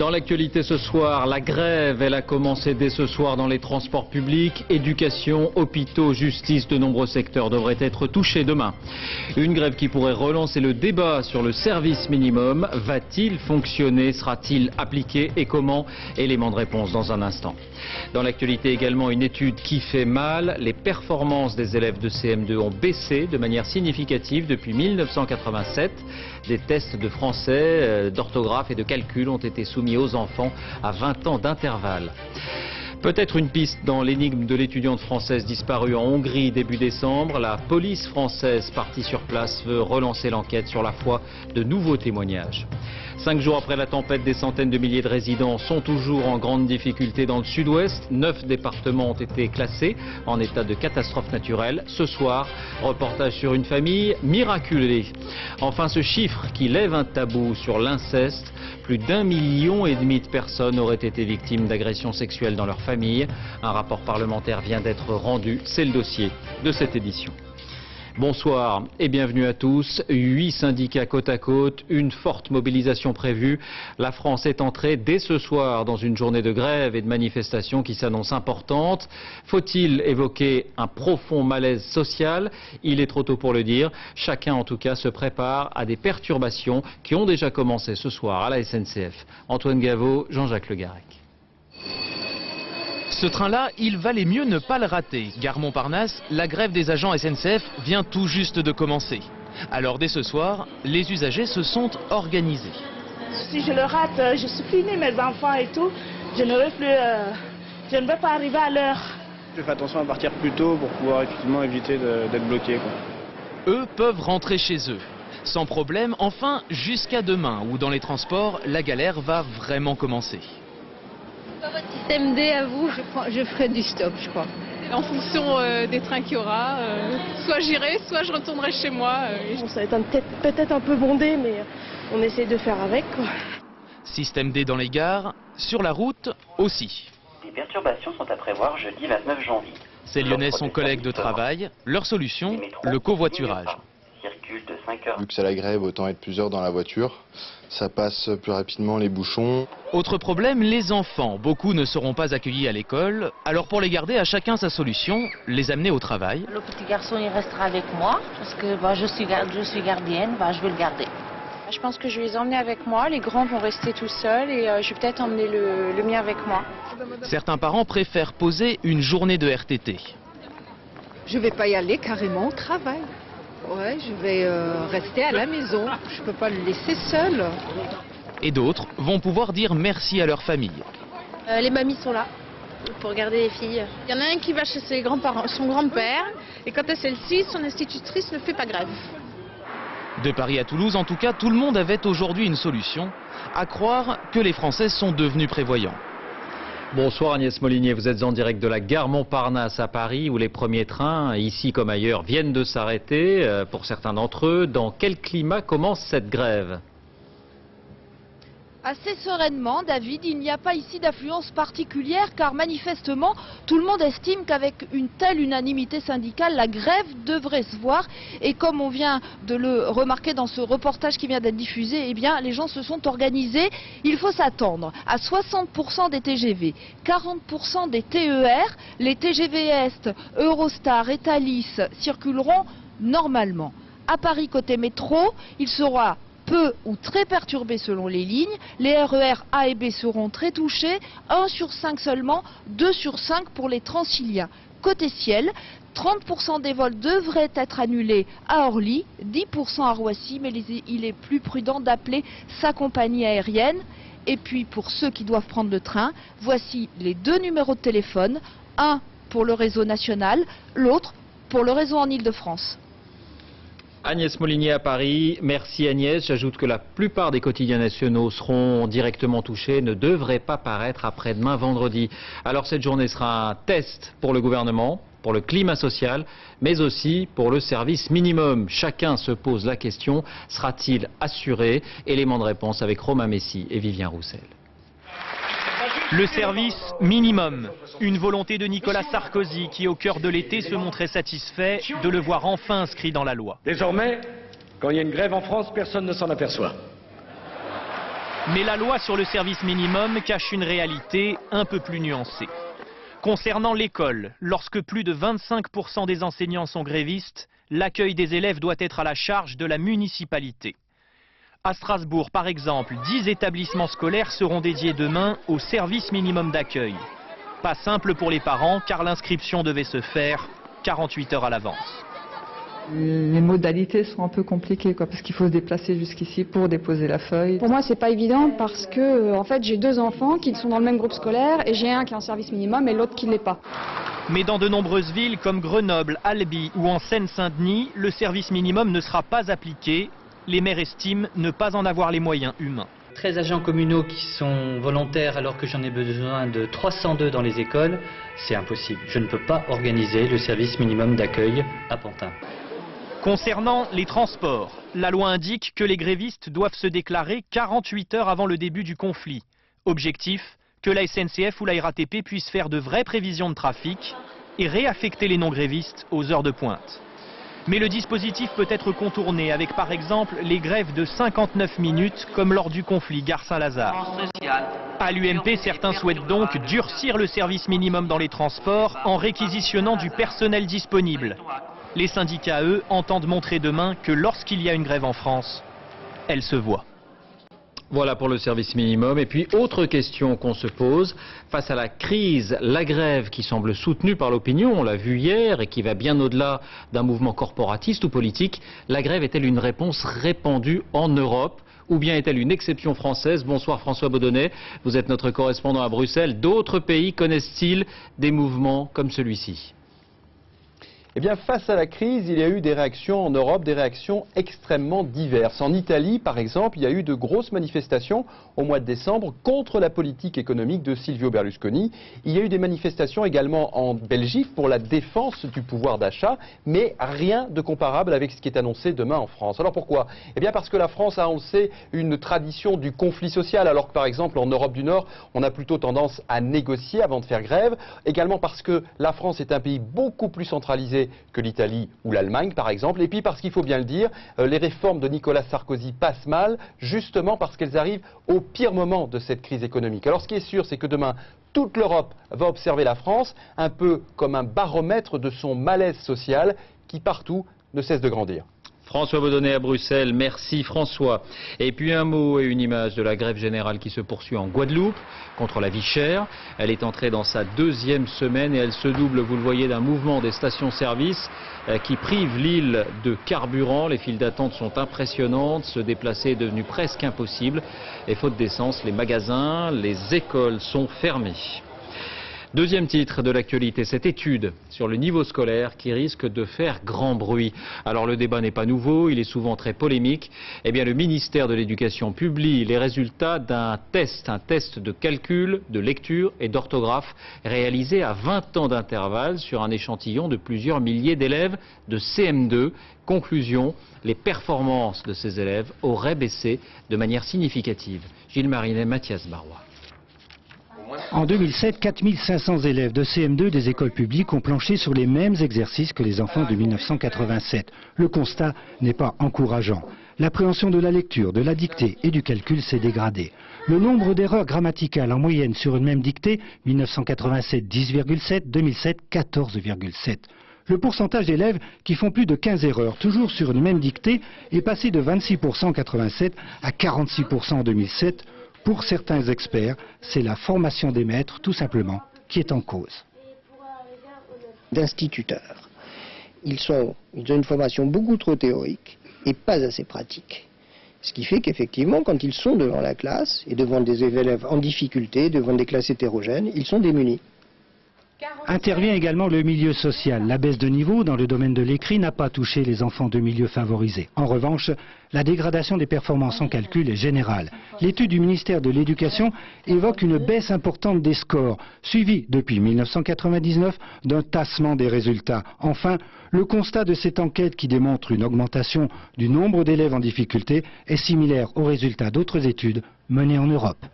Dans l'actualité ce soir, la grève, elle a commencé dès ce soir dans les transports publics, éducation, hôpitaux, justice, de nombreux secteurs devraient être touchés demain. Une grève qui pourrait relancer le débat sur le service minimum. Va-t-il fonctionner? Sera-t-il appliqué? Et comment? Élément de réponse dans un instant. Dans l'actualité également, une étude qui fait mal. Les performances des élèves de CM2 ont baissé de manière significative depuis 1987. Des tests de français, d'orthographe et de calcul ont été soumis aux enfants à 20 ans d'intervalle. Peut-être une piste dans l'énigme de l'étudiante française disparue en Hongrie début décembre. La police française partie sur place veut relancer l'enquête sur la foi de nouveaux témoignages. 5 jours après la tempête, des centaines de milliers de résidents sont toujours en grande difficulté dans le sud-ouest. 9 départements ont été classés en état de catastrophe naturelle. Ce soir, reportage sur une famille miraculée. Enfin, ce chiffre qui lève un tabou sur l'inceste. Plus d'1,5 million de personnes auraient été victimes d'agressions sexuelles dans leur famille. Un rapport parlementaire vient d'être rendu. C'est le dossier de cette édition. Bonsoir et bienvenue à tous. 8 syndicats côte à côte, une forte mobilisation prévue. La France est entrée dès ce soir dans une journée de grève et de manifestation qui s'annonce importante. Faut-il évoquer un profond malaise social? Il est trop tôt pour le dire. Chacun en tout cas se prépare à des perturbations qui ont déjà commencé ce soir à la SNCF. Antoine Gaveau, Jean-Jacques Le Garec. Ce train-là, il valait mieux ne pas le rater. Gare Montparnasse, la grève des agents SNCF vient tout juste de commencer. Alors dès ce soir, les usagers se sont organisés. Si je le rate, je suis fini, mes enfants et tout, je ne vais pas arriver à l'heure. Je fais attention à partir plus tôt pour pouvoir effectivement éviter d'être bloqué, quoi. Eux peuvent rentrer chez eux. Sans problème, enfin jusqu'à demain, où dans les transports, la galère va vraiment commencer. Votre système D à vous? Je ferai du stop, je crois. En fonction des trains qu'il y aura, soit j'irai, soit je retournerai chez moi. Bon, ça va être peut-être un peu bondé, mais on essaie de faire avec, quoi. Système D dans les gares, sur la route aussi. Des perturbations sont à prévoir jeudi 29 janvier. Ces Lyonnais sont collègues de travail. Leur solution, le covoiturage. Circule de 5 heures. Vu que c'est la grève, autant être plusieurs dans la voiture. Ça passe plus rapidement les bouchons. Autre problème, les enfants. Beaucoup ne seront pas accueillis à l'école. Alors pour les garder, à chacun sa solution, les amener au travail. Le petit garçon, il restera avec moi, parce que je suis gardienne, je vais le garder. Je pense que je vais les emmener avec moi. Les grands vont rester tout seuls et je vais peut-être emmener le mien avec moi. Certains parents préfèrent poser une journée de RTT. Je vais pas y aller carrément au travail. Ouais, je vais rester à la maison. Je peux pas le laisser seul. Et d'autres vont pouvoir dire merci à leur famille. Les mamies sont là pour garder les filles. Il y en a un qui va chez ses grands-parents, son grand-père, et quand est celle-ci, son institutrice ne fait pas grève. De Paris à Toulouse, en tout cas, tout le monde avait aujourd'hui une solution. À croire que les Français sont devenus prévoyants. Bonsoir Agnès Molinier, vous êtes en direct de la gare Montparnasse à Paris où les premiers trains, ici comme ailleurs, viennent de s'arrêter pour certains d'entre eux. Dans quel climat commence cette grève ? Assez sereinement, David, il n'y a pas ici d'affluence particulière car manifestement tout le monde estime qu'avec une telle unanimité syndicale, la grève devrait se voir et comme on vient de le remarquer dans ce reportage qui vient d'être diffusé, eh bien les gens se sont organisés. Il faut s'attendre à 60% des TGV, 40% des TER, les TGV Est, Eurostar et Thalys circuleront normalement. À Paris côté métro, il sera peu ou très perturbés selon les lignes. Les RER A et B seront très touchés, 1 sur 5 seulement, 2 sur 5 pour les Transiliens. Côté ciel, 30% des vols devraient être annulés à Orly, 10% à Roissy, mais il est plus prudent d'appeler sa compagnie aérienne. Et puis pour ceux qui doivent prendre le train, voici les 2 numéros de téléphone, un pour le réseau national, l'autre pour le réseau en Île-de-France. Agnès Molinier à Paris, merci Agnès. J'ajoute que la plupart des quotidiens nationaux seront directement touchés, ne devraient pas paraître après-demain vendredi. Alors cette journée sera un test pour le gouvernement, pour le climat social, mais aussi pour le service minimum. Chacun se pose la question, sera-t-il assuré? Élément de réponse avec Romain Messi et Vivien Roussel. Le service minimum, une volonté de Nicolas Sarkozy qui au cœur de l'été se montrait satisfait de le voir enfin inscrit dans la loi. Désormais, quand il y a une grève en France, personne ne s'en aperçoit. Mais la loi sur le service minimum cache une réalité un peu plus nuancée. Concernant l'école, lorsque plus de 25% des enseignants sont grévistes, l'accueil des élèves doit être à la charge de la municipalité. À Strasbourg, par exemple, 10 établissements scolaires seront dédiés demain au service minimum d'accueil. Pas simple pour les parents, car l'inscription devait se faire 48 heures à l'avance. Les modalités sont un peu compliquées, parce qu'il faut se déplacer jusqu'ici pour déposer la feuille. Pour moi, c'est pas évident parce que, en fait, j'ai 2 enfants qui sont dans le même groupe scolaire et j'ai un qui a un service minimum et l'autre qui ne l'est pas. Mais dans de nombreuses villes comme Grenoble, Albi ou en Seine-Saint-Denis, le service minimum ne sera pas appliqué. Les maires estiment ne pas en avoir les moyens humains. 13 agents communaux qui sont volontaires alors que j'en ai besoin de 302 dans les écoles, c'est impossible. Je ne peux pas organiser le service minimum d'accueil à Pantin. Concernant les transports, la loi indique que les grévistes doivent se déclarer 48 heures avant le début du conflit. Objectif, que la SNCF ou la RATP puissent faire de vraies prévisions de trafic et réaffecter les non-grévistes aux heures de pointe. Mais le dispositif peut être contourné avec par exemple les grèves de 59 minutes comme lors du conflit Gare Saint-Lazare. À l'UMP, certains souhaitent donc durcir le service minimum dans les transports en réquisitionnant du personnel disponible. Les syndicats, eux, entendent montrer demain que lorsqu'il y a une grève en France, elle se voit. Voilà pour le service minimum. Et puis, autre question qu'on se pose, face à la crise, la grève qui semble soutenue par l'opinion, on l'a vu hier, et qui va bien au-delà d'un mouvement corporatiste ou politique, la grève est-elle une réponse répandue en Europe ? Ou bien est-elle une exception française? Bonsoir François Baudonnet, vous êtes notre correspondant à Bruxelles. D'autres pays connaissent-ils des mouvements comme celui-ci ? Eh bien, face à la crise, il y a eu des réactions en Europe, des réactions extrêmement diverses. En Italie, par exemple, il y a eu de grosses manifestations au mois de décembre contre la politique économique de Silvio Berlusconi. Il y a eu des manifestations également en Belgique pour la défense du pouvoir d'achat, mais rien de comparable avec ce qui est annoncé demain en France. Alors pourquoi? Eh bien parce que la France a, on le sait, une tradition du conflit social, alors que par exemple en Europe du Nord, on a plutôt tendance à négocier avant de faire grève. Également parce que la France est un pays beaucoup plus centralisé que l'Italie ou l'Allemagne par exemple, et puis parce qu'il faut bien le dire, les réformes de Nicolas Sarkozy passent mal, justement parce qu'elles arrivent au pire moment de cette crise économique. Alors ce qui est sûr, c'est que demain, toute l'Europe va observer la France un peu comme un baromètre de son malaise social qui partout ne cesse de grandir. François Baudonnet à Bruxelles, merci François. Et puis un mot et une image de la grève générale qui se poursuit en Guadeloupe contre la vie chère. Elle est entrée dans sa 2e semaine et elle se double, vous le voyez, d'un mouvement des stations-service qui prive l'île de carburant. Les files d'attente sont impressionnantes, se déplacer est devenu presque impossible. Et faute d'essence, les magasins, les écoles sont fermés. Deuxième titre de l'actualité, cette étude sur le niveau scolaire qui risque de faire grand bruit. Alors le débat n'est pas nouveau, il est souvent très polémique. Eh bien le ministère de l'Éducation publie les résultats d'un test, un test de calcul, de lecture et d'orthographe réalisé à 20 ans d'intervalle sur un échantillon de plusieurs milliers d'élèves de CM2. Conclusion, les performances de ces élèves auraient baissé de manière significative. Gilles Marinet, Mathias Barois. En 2007, 4500 élèves de CM2 des écoles publiques ont planché sur les mêmes exercices que les enfants de 1987. Le constat n'est pas encourageant. L'appréhension de la lecture, de la dictée et du calcul s'est dégradé. Le nombre d'erreurs grammaticales en moyenne sur une même dictée, 1987 10,7, 2007 14,7. Le pourcentage d'élèves qui font plus de 15 erreurs, toujours sur une même dictée, est passé de 26% en 87 à 46% en 2007. Pour certains experts, c'est la formation des maîtres, tout simplement, qui est en cause. D'instituteurs. Ils ont une formation beaucoup trop théorique et pas assez pratique. Ce qui fait qu'effectivement, quand ils sont devant la classe et devant des élèves en difficulté, devant des classes hétérogènes, ils sont démunis. Intervient également le milieu social. La baisse de niveau dans le domaine de l'écrit n'a pas touché les enfants de milieux favorisés. En revanche, la dégradation des performances en calcul est générale. L'étude du ministère de l'Éducation évoque une baisse importante des scores, suivie depuis 1999 d'un tassement des résultats. Enfin, le constat de cette enquête qui démontre une augmentation du nombre d'élèves en difficulté est similaire aux résultats d'autres études menées en Europe.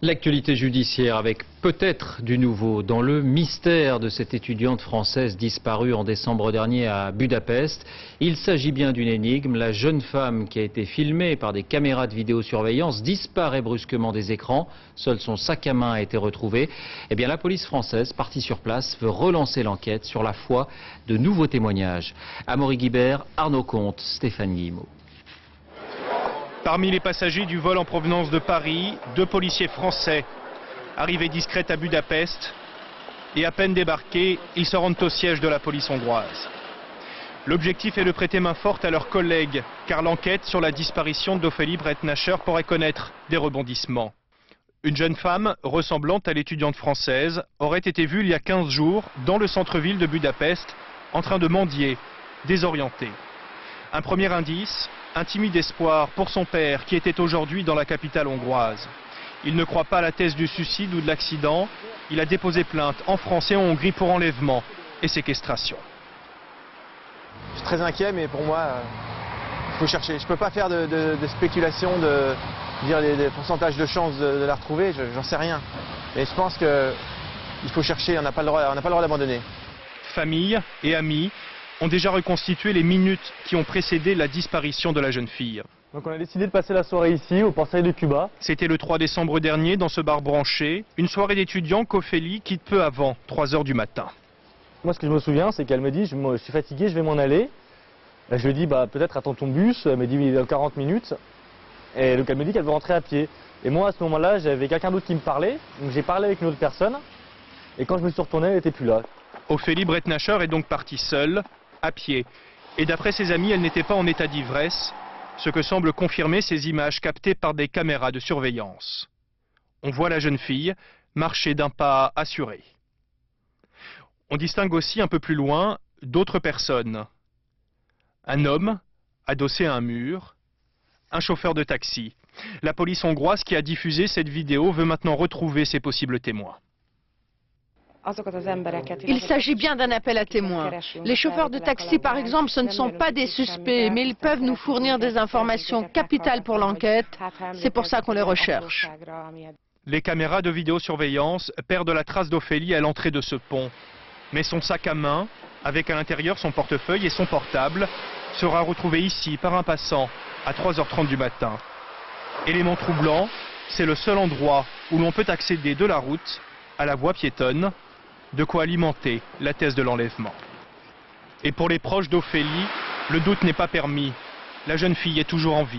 L'actualité judiciaire avec peut-être du nouveau dans le mystère de cette étudiante française disparue en décembre dernier à Budapest. Il s'agit bien d'une énigme. La jeune femme qui a été filmée par des caméras de vidéosurveillance disparaît brusquement des écrans. Seul son sac à main a été retrouvé. Eh bien, la police française, partie sur place, veut relancer l'enquête sur la foi de nouveaux témoignages. Amaury Guibert, Arnaud Comte, Stéphane Guillemot. Parmi les passagers du vol en provenance de Paris, 2 policiers français. Arrivés discrets à Budapest et à peine débarqués, ils se rendent au siège de la police hongroise. L'objectif est de prêter main forte à leurs collègues, car l'enquête sur la disparition d'Ophélie Brettnacher pourrait connaître des rebondissements. Une jeune femme, ressemblante à l'étudiante française, aurait été vue il y a 15 jours dans le centre-ville de Budapest, en train de mendier, désorientée. Un premier indice, un timide espoir pour son père qui était aujourd'hui dans la capitale hongroise. Il ne croit pas à la thèse du suicide ou de l'accident. Il a déposé plainte en France et en Hongrie pour enlèvement et séquestration. Je suis très inquiet, mais pour moi, il faut chercher. Je ne peux pas faire de spéculation, de dire des pourcentages de chances de la retrouver, j'en sais rien. Mais je pense qu'il faut chercher, on n'a pas le droit d'abandonner. Famille et amis ont déjà reconstitué les minutes qui ont précédé la disparition de la jeune fille. Donc on a décidé de passer la soirée ici, au Portail de Cuba. C'était le 3 décembre dernier dans ce bar branché, une soirée d'étudiants qu'Ophélie quitte peu avant 3 h du matin. Moi ce que je me souviens, c'est qu'elle me dit, je suis fatigué, je vais m'en aller. Je lui ai dit, peut-être attends ton bus, elle me dit, dans 40 minutes. Et donc elle me dit qu'elle veut rentrer à pied. Et moi à ce moment-là, j'avais quelqu'un d'autre qui me parlait, donc j'ai parlé avec une autre personne. Et quand je me suis retourné, elle n'était plus là. Ophélie Brettnacher est donc partie seule, à pied. Et d'après ses amis, elle n'était pas en état d'ivresse, ce que semblent confirmer ces images captées par des caméras de surveillance. On voit la jeune fille marcher d'un pas assuré. On distingue aussi un peu plus loin d'autres personnes. Un homme adossé à un mur, un chauffeur de taxi. La police hongroise qui a diffusé cette vidéo veut maintenant retrouver ses possibles témoins. Il s'agit bien d'un appel à témoins. Les chauffeurs de taxi, par exemple, ce ne sont pas des suspects, mais ils peuvent nous fournir des informations capitales pour l'enquête. C'est pour ça qu'on les recherche. Les caméras de vidéosurveillance perdent la trace d'Ophélie à l'entrée de ce pont. Mais son sac à main, avec à l'intérieur son portefeuille et son portable, sera retrouvé ici par un passant à 3 h 30 du matin. Élément troublant, c'est le seul endroit où l'on peut accéder de la route à la voie piétonne, de quoi alimenter la thèse de l'enlèvement. Et pour les proches d'Ophélie, le doute n'est pas permis. La jeune fille est toujours en vie.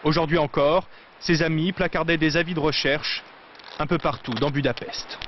Aujourd'hui encore, ses amis placardaient des avis de recherche un peu partout dans Budapest.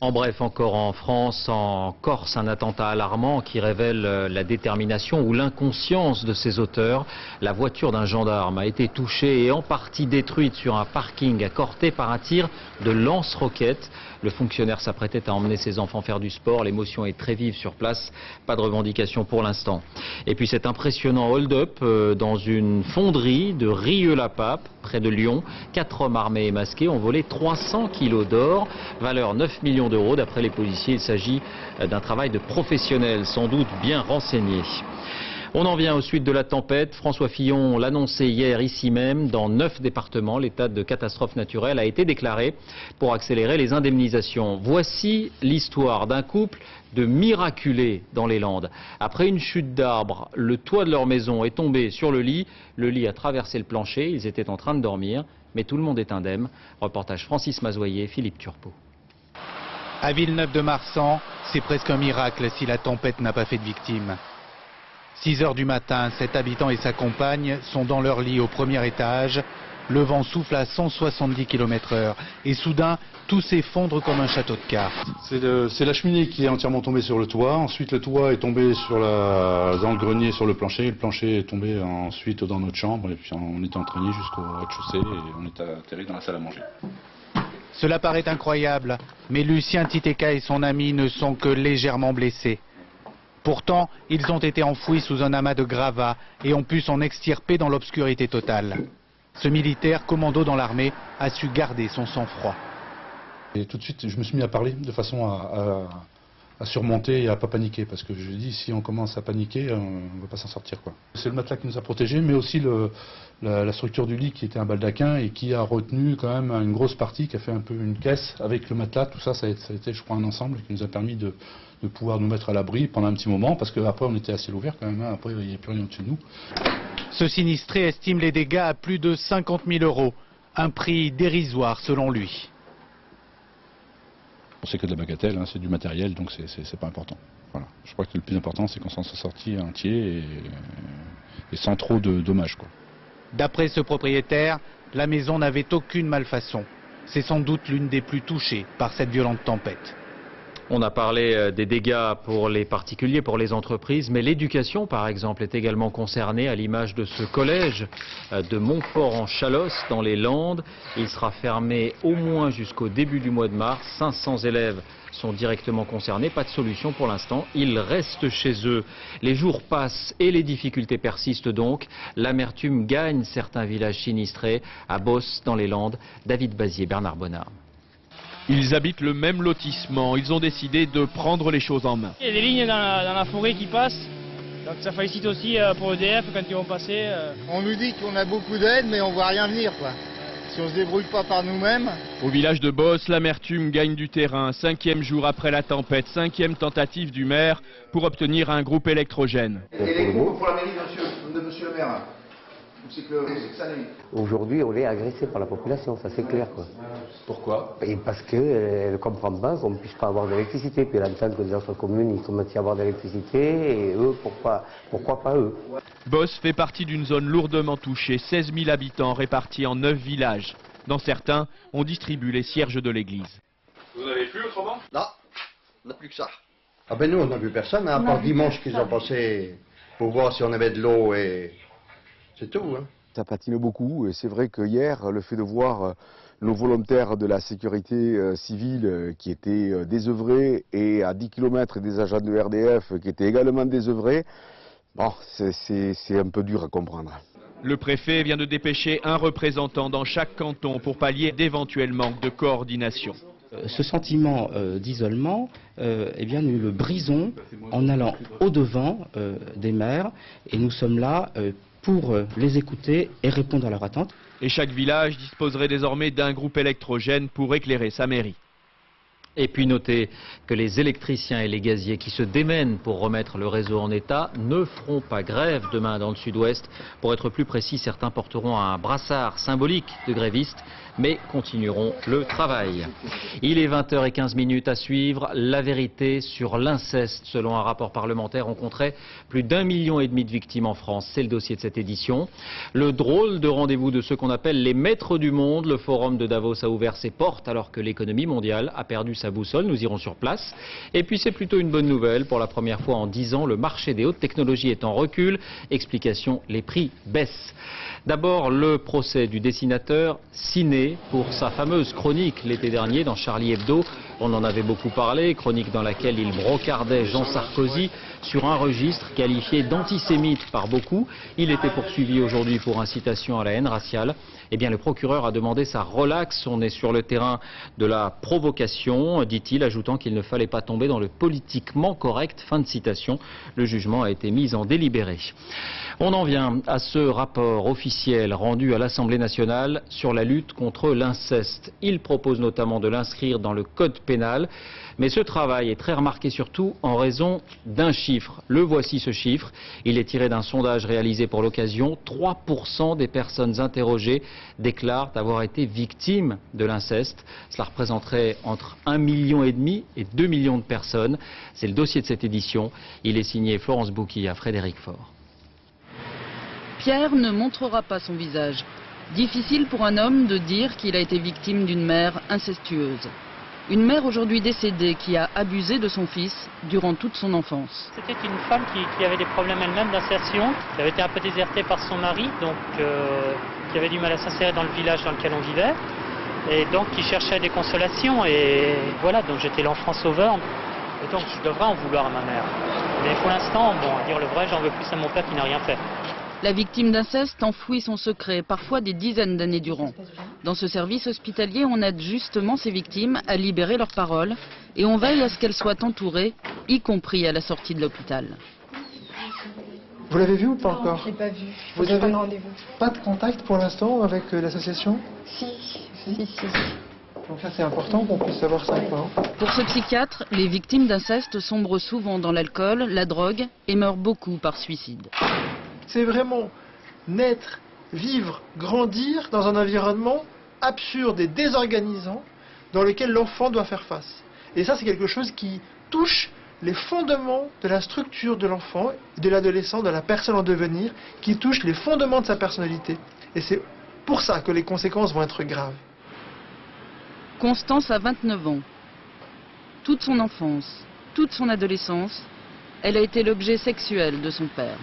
En bref, encore en France, en Corse, un attentat alarmant qui révèle la détermination ou l'inconscience de ses auteurs. La voiture d'un gendarme a été touchée et en partie détruite sur un parking à Corté par un tir de lance-roquettes. Le fonctionnaire s'apprêtait à emmener ses enfants faire du sport. L'émotion est très vive sur place. Pas de revendication pour l'instant. Et puis cet impressionnant hold-up dans une fonderie de Rieux-la-Pape, près de Lyon. 4 hommes armés et masqués ont volé 300 kilos d'or, valeur 9 millions d'euros. D'après les policiers, il s'agit d'un travail de professionnels, sans doute bien renseignés. On en vient aux suites de la tempête. François Fillon l'annonçait hier ici même. Dans 9 départements, l'état de catastrophe naturelle a été déclaré pour accélérer les indemnisations. Voici l'histoire d'un couple de miraculés dans les Landes. Après une chute d'arbre, le toit de leur maison est tombé sur le lit. Le lit a traversé le plancher. Ils étaient en train de dormir, mais tout le monde est indemne. Reportage Francis Mazoyer, Philippe Turpot. À Villeneuve-de-Marsan, c'est presque un miracle si la tempête n'a pas fait de victimes. 6 h du matin, cet habitant et sa compagne sont dans leur lit au premier étage. Le vent souffle à 170 km/h et soudain, tout s'effondre comme un château de cartes. C'est la cheminée qui est entièrement tombée sur le toit. Ensuite, le toit est tombé dans le grenier sur le plancher. Le plancher est tombé ensuite dans notre chambre. Et puis on est entraîné jusqu'au rez-de-chaussée et on est atterri dans la salle à manger. Cela paraît incroyable, mais Lucien Titeka et son ami ne sont que légèrement blessés. Pourtant, ils ont été enfouis sous un amas de gravats et ont pu s'en extirper dans l'obscurité totale. Ce militaire, commando dans l'armée, a su garder son sang-froid. Et tout de suite, je me suis mis à parler de façon à surmonter et à pas paniquer. Parce que je dis, si on commence à paniquer, on ne va pas s'en sortir, quoi. C'est le matelas qui nous a protégés, mais aussi la structure du lit qui était un baldaquin et qui a retenu quand même une grosse partie, qui a fait un peu une caisse avec le matelas. Tout ça, ça a été, je crois, un ensemble qui nous a permis de pouvoir nous mettre à l'abri pendant un petit moment, parce qu'après on était à ciel ouvert quand même, hein. Après il n'y avait plus rien au-dessus de nous. Ce sinistré estime les dégâts à plus de 50 000 €, un prix dérisoire selon lui. C'est que de la bagatelle, hein, c'est du matériel, donc c'est pas important. Voilà. Je crois que le plus important, c'est qu'on s'en soit sorti entier et sans trop de dommages, quoi. D'après ce propriétaire, la maison n'avait aucune malfaçon. C'est sans doute l'une des plus touchées par cette violente tempête. On a parlé des dégâts pour les particuliers, pour les entreprises, mais l'éducation, par exemple, est également concernée à l'image de ce collège de Montfort-en-Chalosse, dans les Landes. Il sera fermé au moins jusqu'au début du mois de mars. 500 élèves sont directement concernés. Pas de solution pour l'instant. Ils restent chez eux. Les jours passent et les difficultés persistent donc. L'amertume gagne certains villages sinistrés. À Beauce, dans les Landes, David Bazier, Bernard Bonnard. Ils habitent le même lotissement, ils ont décidé de prendre les choses en main. Il y a des lignes dans la forêt qui passent, donc ça félicite aussi pour EDF quand ils vont passer. On nous dit qu'on a beaucoup d'aide mais on voit rien venir, quoi. Si on se débrouille pas par nous-mêmes. Au village de Beauce, l'amertume gagne du terrain. 5e jour après la tempête, 5e tentative du maire pour obtenir un groupe électrogène. Et les groupes pour la mairie de monsieur le maire. Aujourd'hui, on est agressé par la population, ça c'est clair, quoi. Pourquoi? Et parce qu'elle ne comprend pas qu'on ne puisse pas avoir d'électricité. Puis elle entend que les autres communes, ils commencent à avoir d'électricité, et eux, pourquoi pas eux? Beauce fait partie d'une zone lourdement touchée, 16 000 habitants répartis en 9 villages. Dans certains, on distribue les cierges de l'église. Vous n'avez plus autrement? Non, on n'a plus que ça. Ah ben nous, on n'a vu personne, hein, à part dimanche qu'ils ont passé pour voir si on avait de l'eau et... C'est tout, hein. Ça patine beaucoup et c'est vrai que hier, le fait de voir nos volontaires de la sécurité civile qui étaient désœuvrés et à 10 km des agents de RDF qui étaient également désœuvrés, bon, c'est un peu dur à comprendre. Le préfet vient de dépêcher un représentant dans chaque canton pour pallier d'éventuels manques de coordination. Ce sentiment d'isolement, eh bien, nous le brisons en allant au-devant des maires et nous sommes là pour les écouter et répondre à leurs attentes. Et chaque village disposerait désormais d'un groupe électrogène pour éclairer sa mairie. Et puis notez que les électriciens et les gaziers qui se démènent pour remettre le réseau en état ne feront pas grève demain dans le sud-ouest. Pour être plus précis, certains porteront un brassard symbolique de grévistes, mais continueront le travail. Il est 20h15 à suivre. La vérité sur l'inceste. Selon un rapport parlementaire, on compterait plus d'1,5 million de victimes en France. C'est le dossier de cette édition. Le drôle de rendez-vous de ceux qu'on appelle les maîtres du monde. Le forum de Davos a ouvert ses portes alors que l'économie mondiale a perdu sa boussole. Nous irons sur place. Et puis c'est plutôt une bonne nouvelle. Pour la première fois en 10 ans, le marché des hautes technologies est en recul. Explication, les prix baissent. D'abord, le procès du dessinateur Ciné pour sa fameuse chronique l'été dernier dans Charlie Hebdo. On en avait beaucoup parlé, chronique dans laquelle il brocardait Jean Sarkozy sur un registre qualifié d'antisémite par beaucoup. Il était poursuivi aujourd'hui pour incitation à la haine raciale. Eh bien, le procureur a demandé sa relaxe. On est sur le terrain de la provocation, dit-il, ajoutant qu'il ne fallait pas tomber dans le politiquement correct. Fin de citation. Le jugement a été mis en délibéré. On en vient à ce rapport officiel rendu à l'Assemblée nationale sur la lutte contre l'inceste. Il propose notamment de l'inscrire dans le code pénal. Mais ce travail est très remarqué surtout en raison d'un chiffre. Le voici ce chiffre. Il est tiré d'un sondage réalisé pour l'occasion. 3% des personnes interrogées déclarent avoir été victimes de l'inceste. Cela représenterait entre 1,5 million et 2 millions de personnes. C'est le dossier de cette édition. Il est signé Florence Bouquille à Frédéric Faure. Pierre ne montrera pas son visage. Difficile pour un homme de dire qu'il a été victime d'une mère incestueuse. Une mère aujourd'hui décédée qui a abusé de son fils durant toute son enfance. C'était une femme qui avait des problèmes elle-même d'insertion, qui avait été un peu désertée par son mari, donc qui avait du mal à s'insérer dans le village dans lequel on vivait, et donc qui cherchait des consolations. Et voilà, donc j'étais l'enfant sauveur, et donc je devrais en vouloir à ma mère. Mais pour l'instant, bon, à dire le vrai, j'en veux plus à mon père qui n'a rien fait. La victime d'inceste enfouit son secret, parfois des dizaines d'années durant. Dans ce service hospitalier, on aide justement ces victimes à libérer leurs paroles et on veille à ce qu'elles soient entourées, y compris à la sortie de l'hôpital. Vous l'avez vu ou pas encore? Je l'ai pas vu. Vous avez pas de contact pour l'instant avec l'association? Si. Donc là, c'est important qu'on puisse savoir ça. Pour ce psychiatre, les victimes d'inceste sombrent souvent dans l'alcool, la drogue et meurent beaucoup par suicide. C'est vraiment naître, vivre, grandir dans un environnement absurde et désorganisant dans lequel l'enfant doit faire face. Et ça, c'est quelque chose qui touche les fondements de la structure de l'enfant, de l'adolescent, de la personne en devenir, qui touche les fondements de sa personnalité. Et c'est pour ça que les conséquences vont être graves. Constance a 29 ans. Toute son enfance, toute son adolescence, elle a été l'objet sexuel de son père.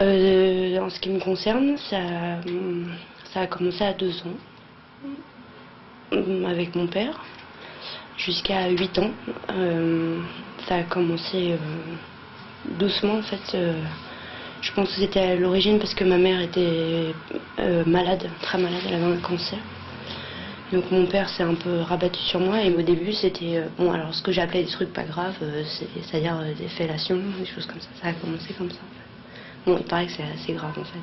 En ce qui me concerne, ça a commencé à 2 ans avec mon père, jusqu'à 8 ans. Ça a commencé doucement en fait. Je pense que c'était à l'origine parce que ma mère était malade, très malade, elle avait un cancer. Donc mon père s'est un peu rabattu sur moi et au début c'était, bon alors ce que j'appelais des trucs pas graves, c'est-à-dire des fellations, des choses comme ça. Ça a commencé comme ça. Bon, il paraît que c'est assez grave en fait.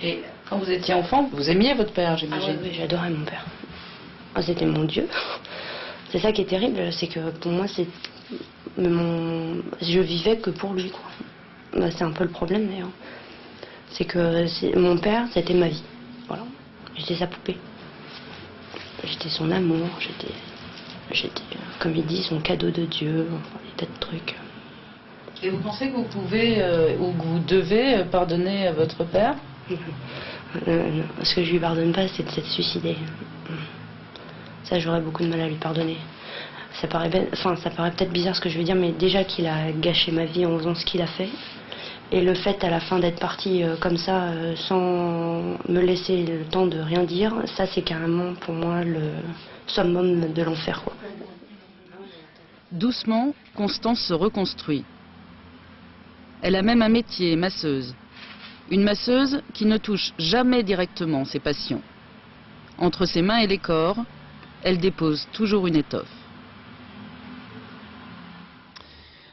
Et quand vous étiez enfant, vous aimiez votre père, j'imagine? Oui, j'adorais mon père. C'était mon Dieu. C'est ça qui est terrible, c'est que pour moi, je vivais que pour lui, quoi. C'est un peu le problème d'ailleurs. C'est que mon père, c'était ma vie. Voilà. J'étais sa poupée. J'étais son amour, j'étais, comme il dit, son cadeau de Dieu, enfin, des tas de trucs. Et vous pensez que vous pouvez, ou que vous devez pardonner à votre père? Ce que je lui pardonne pas, c'est de s'être suicidé. Ça, j'aurais beaucoup de mal à lui pardonner. Ça paraît peut-être bizarre ce que je veux dire, mais déjà qu'il a gâché ma vie en faisant ce qu'il a fait, et le fait à la fin d'être parti comme ça, sans me laisser le temps de rien dire, ça c'est carrément pour moi le summum de l'enfer, quoi. Doucement, Constance se reconstruit. Elle a même un métier, masseuse. Une masseuse qui ne touche jamais directement ses patients. Entre ses mains et les corps, elle dépose toujours une étoffe.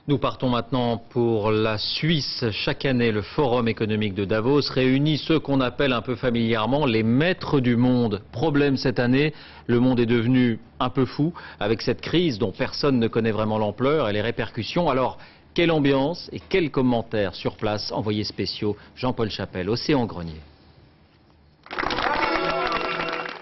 Nous partons maintenant pour la Suisse. Chaque année, le Forum économique de Davos réunit ceux qu'on appelle un peu familièrement les maîtres du monde. Problème cette année, le monde est devenu un peu fou avec cette crise dont personne ne connaît vraiment l'ampleur et les répercussions. Alors, quelle ambiance et quels commentaires sur place? Envoyés spéciaux, Jean-Paul Chapelle, Océan Grenier.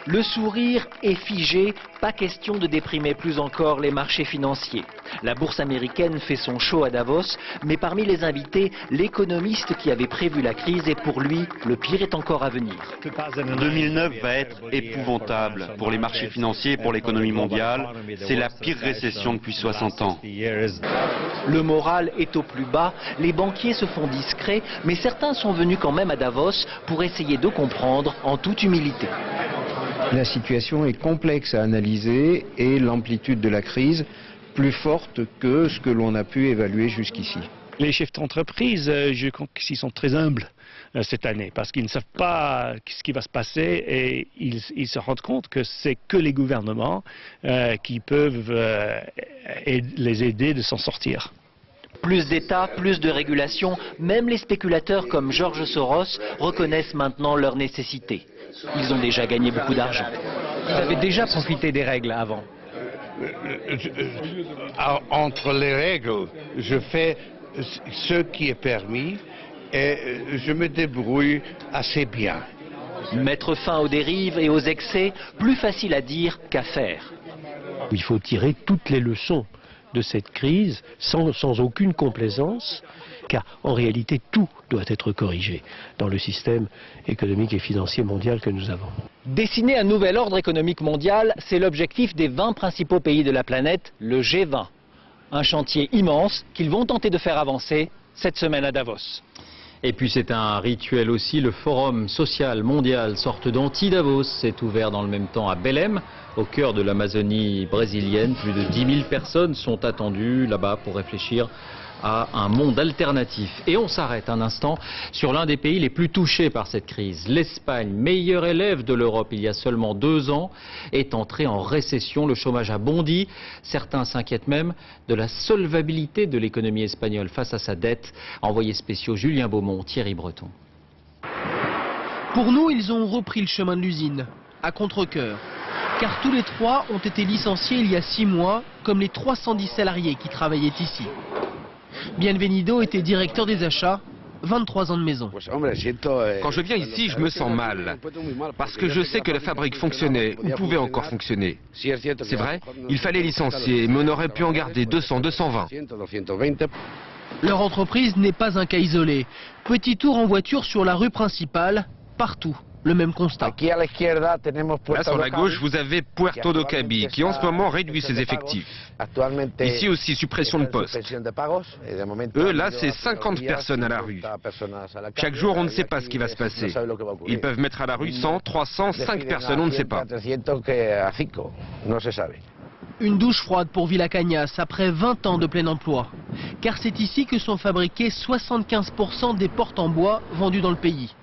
Le sourire est figé, pas question de déprimer plus encore les marchés financiers. La bourse américaine fait son show à Davos, mais parmi les invités, l'économiste qui avait prévu la crise et pour lui, le pire est encore à venir. 2009 va être épouvantable pour les marchés financiers et pour l'économie mondiale. C'est la pire récession depuis 60 ans. Le moral est au plus bas, les banquiers se font discrets, mais certains sont venus quand même à Davos pour essayer de comprendre en toute humilité. La situation est complexe à analyser et l'amplitude de la crise plus forte que ce que l'on a pu évaluer jusqu'ici. Les chefs d'entreprise, je crois qu'ils sont très humbles cette année parce qu'ils ne savent pas ce qui va se passer et ils se rendent compte que c'est que les gouvernements qui peuvent les aider de s'en sortir. Plus d'États, plus de régulation, même les spéculateurs comme George Soros reconnaissent maintenant leur nécessité. Ils ont déjà gagné beaucoup d'argent. Vous avez déjà profité des règles avant? Entre les règles, je fais ce qui est permis et je me débrouille assez bien. Mettre fin aux dérives et aux excès, plus facile à dire qu'à faire. Il faut tirer toutes les leçons de cette crise sans aucune complaisance, car en réalité tout doit être corrigé dans le système économique et financier mondial que nous avons. Dessiner un nouvel ordre économique mondial, c'est l'objectif des 20 principaux pays de la planète, le G20. Un chantier immense qu'ils vont tenter de faire avancer cette semaine à Davos. Et puis c'est un rituel aussi, le Forum social mondial, sorte d'anti-Davos, s'est ouvert dans le même temps à Belém, au cœur de l'Amazonie brésilienne. Plus de 10 000 personnes sont attendues là-bas pour réfléchir à un monde alternatif. Et on s'arrête un instant sur l'un des pays les plus touchés par cette crise. L'Espagne, meilleur élève de l'Europe il y a seulement 2 ans, est entrée en récession. Le chômage a bondi. Certains s'inquiètent même de la solvabilité de l'économie espagnole face à sa dette. Envoyés spéciaux Julien Beaumont, Thierry Breton. Pour nous, ils ont repris le chemin de l'usine, à contre-cœur. Car tous les 3 ont été licenciés il y a 6 mois, comme les 310 salariés qui travaillaient ici. Bienvenido était directeur des achats, 23 ans de maison. Quand je viens ici, je me sens mal, parce que je sais que la fabrique fonctionnait, ou pouvait encore fonctionner. C'est vrai, il fallait licencier, mais on aurait pu en garder 200, 220. Leur entreprise n'est pas un cas isolé. Petit tour en voiture sur la rue principale, partout. Le même constat. Là, sur la gauche, vous avez Puerto do Cabi, qui en ce moment réduit ses effectifs. Ici aussi, suppression de postes. Eux, là, c'est 50 personnes à la rue. Chaque jour, on ne sait pas ce qui va se passer. Ils peuvent mettre à la rue 100, 300, 5 personnes, on ne sait pas. Une douche froide pour Villa Cañas après 20 ans de plein emploi. Car c'est ici que sont fabriqués 75% des portes en bois vendues dans le pays.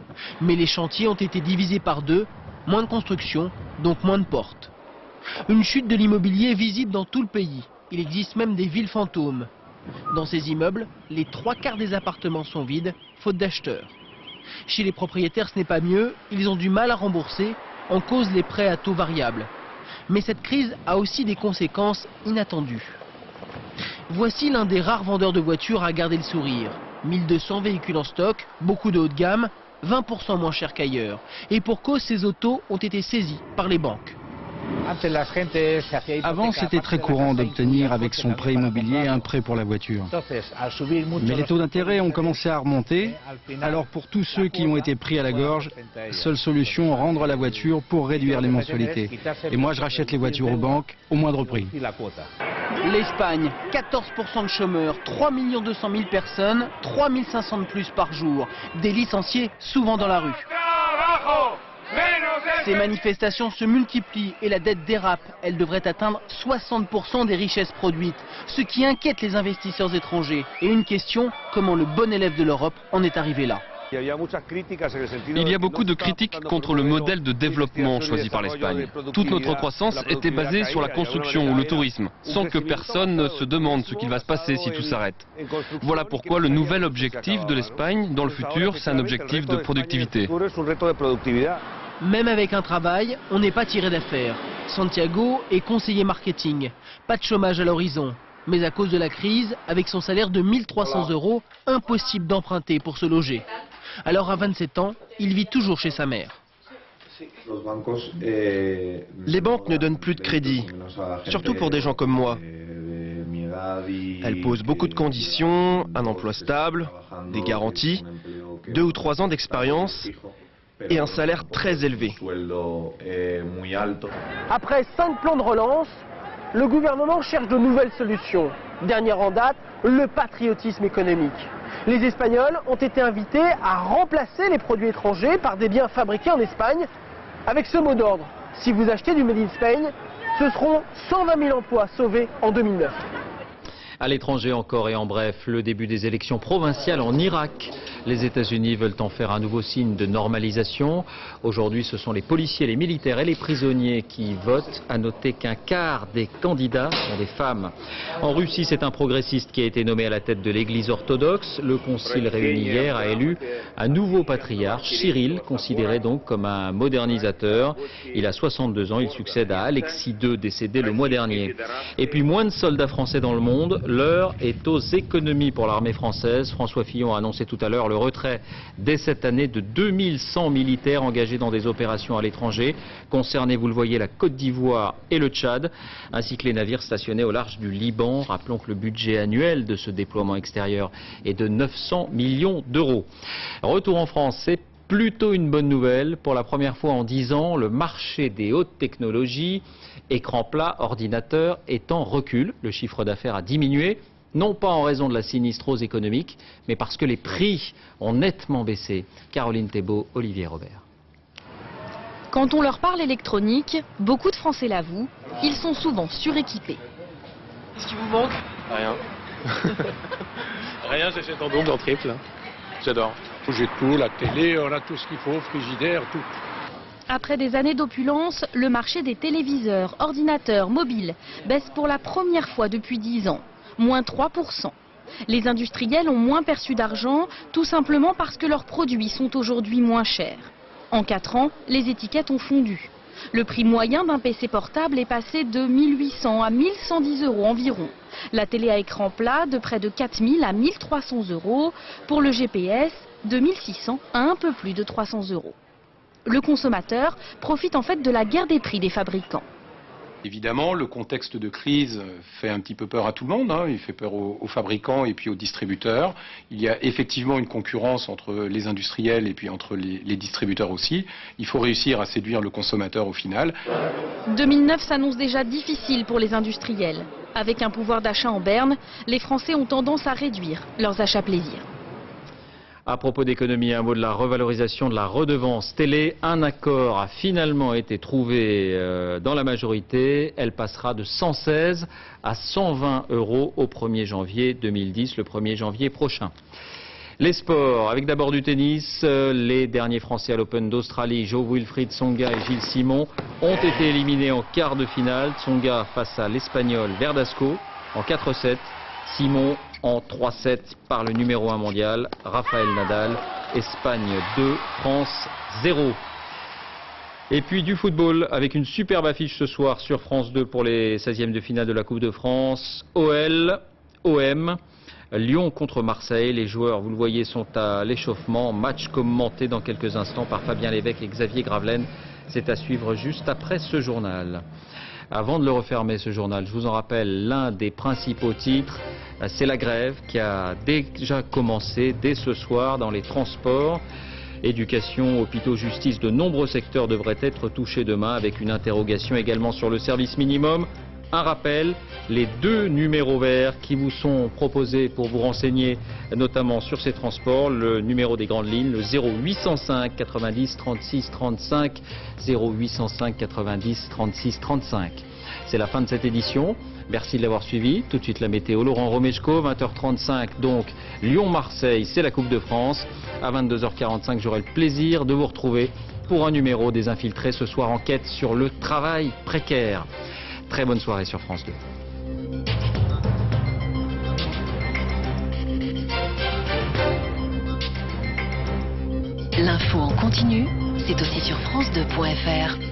Mais les chantiers ont été divisés par 2, moins de construction, donc moins de portes. Une chute de l'immobilier visible dans tout le pays. Il existe même des villes fantômes. Dans ces immeubles, les 3/4 des appartements sont vides, faute d'acheteurs. Chez les propriétaires, ce n'est pas mieux, ils ont du mal à rembourser, en cause les prêts à taux variables. Mais cette crise a aussi des conséquences inattendues. Voici l'un des rares vendeurs de voitures à garder le sourire. 1200 véhicules en stock, beaucoup de haut de gamme, 20% moins cher qu'ailleurs. Et pour cause, ces autos ont été saisies par les banques. Avant, c'était très courant d'obtenir avec son prêt immobilier un prêt pour la voiture. Mais les taux d'intérêt ont commencé à remonter. Alors pour tous ceux qui ont été pris à la gorge, seule solution, rendre la voiture pour réduire les mensualités. Et moi, je rachète les voitures aux banques au moindre prix. L'Espagne, 14% de chômeurs, 3 200 000 personnes, 3 500 de plus par jour. Des licenciés souvent dans la rue. Ces manifestations se multiplient et la dette dérape. Elle devrait atteindre 60% des richesses produites, ce qui inquiète les investisseurs étrangers. Et une question, comment le bon élève de l'Europe en est arrivé là ? Il y a beaucoup de critiques contre le modèle de développement choisi par l'Espagne. Toute notre croissance était basée sur la construction ou le tourisme, sans que personne ne se demande ce qu'il va se passer si tout s'arrête. Voilà pourquoi le nouvel objectif de l'Espagne dans le futur, c'est un objectif de productivité. Même avec un travail, on n'est pas tiré d'affaire. Santiago est conseiller marketing. Pas de chômage à l'horizon. Mais à cause de la crise, avec son salaire de 1 300 €, impossible d'emprunter pour se loger. Alors à 27 ans, il vit toujours chez sa mère. Les banques ne donnent plus de crédit, surtout pour des gens comme moi. Elles posent beaucoup de conditions, un emploi stable, des garanties, 2 ou 3 ans d'expérience et un salaire très élevé. Après 5 plans de relance, le gouvernement cherche de nouvelles solutions. Dernière en date, le patriotisme économique. Les Espagnols ont été invités à remplacer les produits étrangers par des biens fabriqués en Espagne avec ce mot d'ordre. Si vous achetez du Made in Spain, ce seront 120 000 emplois sauvés en 2009. À l'étranger encore et en bref, le début des élections provinciales en Irak. Les États-Unis veulent en faire un nouveau signe de normalisation. Aujourd'hui, ce sont les policiers, les militaires et les prisonniers qui votent. À noter qu'un quart des candidats sont des femmes. En Russie, c'est un progressiste qui a été nommé à la tête de l'église orthodoxe. Le concile réuni hier a élu un nouveau patriarche, Cyril, considéré donc comme un modernisateur. Il a 62 ans, il succède à Alexis II, décédé le mois dernier. Et puis moins de soldats français dans le monde. L'heure est aux économies pour l'armée française. François Fillon a annoncé tout à l'heure le retrait dès cette année de 2100 militaires engagés dans des opérations à l'étranger. Concernés, vous le voyez, la Côte d'Ivoire et le Tchad, ainsi que les navires stationnés au large du Liban. Rappelons que le budget annuel de ce déploiement extérieur est de 900 millions d'euros. Retour en France, c'est plutôt une bonne nouvelle. Pour la première fois en 10 ans, le marché des hautes technologies, écran plat, ordinateur, est en recul. Le chiffre d'affaires a diminué Non pas en raison de la sinistrose économique, mais parce que les prix ont nettement baissé. Caroline Thébault, Olivier Robert. Quand on leur parle électronique, beaucoup de Français l'avouent, ils sont souvent suréquipés. Qu'est-ce qui vous manque? Rien. Rien, j'achète en double, en triple. J'adore. J'ai tout, la télé, on a tout ce qu'il faut, frigidaire, tout. Après des années d'opulence, le marché des téléviseurs, ordinateurs, mobiles baisse pour la première fois depuis 10 ans, moins 3%. Les industriels ont moins perçu d'argent, tout simplement parce que leurs produits sont aujourd'hui moins chers. En 4 ans, les étiquettes ont fondu. Le prix moyen d'un PC portable est passé de 1800 à 1110 € environ. La télé à écran plat de près de 4000 à 1300 €. Pour le GPS, de 1600 à un peu plus de 300 €. Le consommateur profite en fait de la guerre des prix des fabricants. Évidemment, le contexte de crise fait un petit peu peur à tout le monde, hein. Il fait peur aux fabricants et puis aux distributeurs. Il y a effectivement une concurrence entre les industriels et puis entre les distributeurs aussi. Il faut réussir à séduire le consommateur au final. 2009 s'annonce déjà difficile pour les industriels. Avec un pouvoir d'achat en berne, les Français ont tendance à réduire leurs achats plaisir. À propos d'économie, un mot de la revalorisation de la redevance télé. Un accord a finalement été trouvé dans la majorité. Elle passera de 116 à 120 € au 1er janvier 2010, le 1er janvier prochain. Les sports, avec d'abord du tennis. Les derniers Français à l'Open d'Australie, Jo-Wilfried Tsonga et Gilles Simon, ont été éliminés en quart de finale. Tsonga face à l'Espagnol Verdasco en 4-7. Simon en 3-7 par le numéro 1 mondial, Rafael Nadal. Espagne 2, France 0. Et puis du football avec une superbe affiche ce soir sur France 2 pour les 16e de finale de la Coupe de France. OL, OM, Lyon contre Marseille. Les joueurs, vous le voyez, sont à l'échauffement. Match commenté dans quelques instants par Fabien Lévesque et Xavier Gravelaine. C'est à suivre juste après ce journal. Avant de le refermer, ce journal, je vous en rappelle l'un des principaux titres. C'est la grève qui a déjà commencé dès ce soir dans les transports. Éducation, hôpitaux, justice, de nombreux secteurs devraient être touchés demain avec une interrogation également sur le service minimum. Un rappel, les 2 numéros verts qui vous sont proposés pour vous renseigner notamment sur ces transports, le numéro des grandes lignes, le 0805 90 36 35, 0805 90 36 35. C'est la fin de cette édition. Merci de l'avoir suivi. Tout de suite la météo. Laurent Romeshko, 20h35, donc Lyon-Marseille, c'est la Coupe de France. À 22h45, j'aurai le plaisir de vous retrouver pour un numéro des Infiltrés ce soir, enquête sur le travail précaire. Très bonne soirée sur France 2. L'info en continu, c'est aussi sur France2.fr.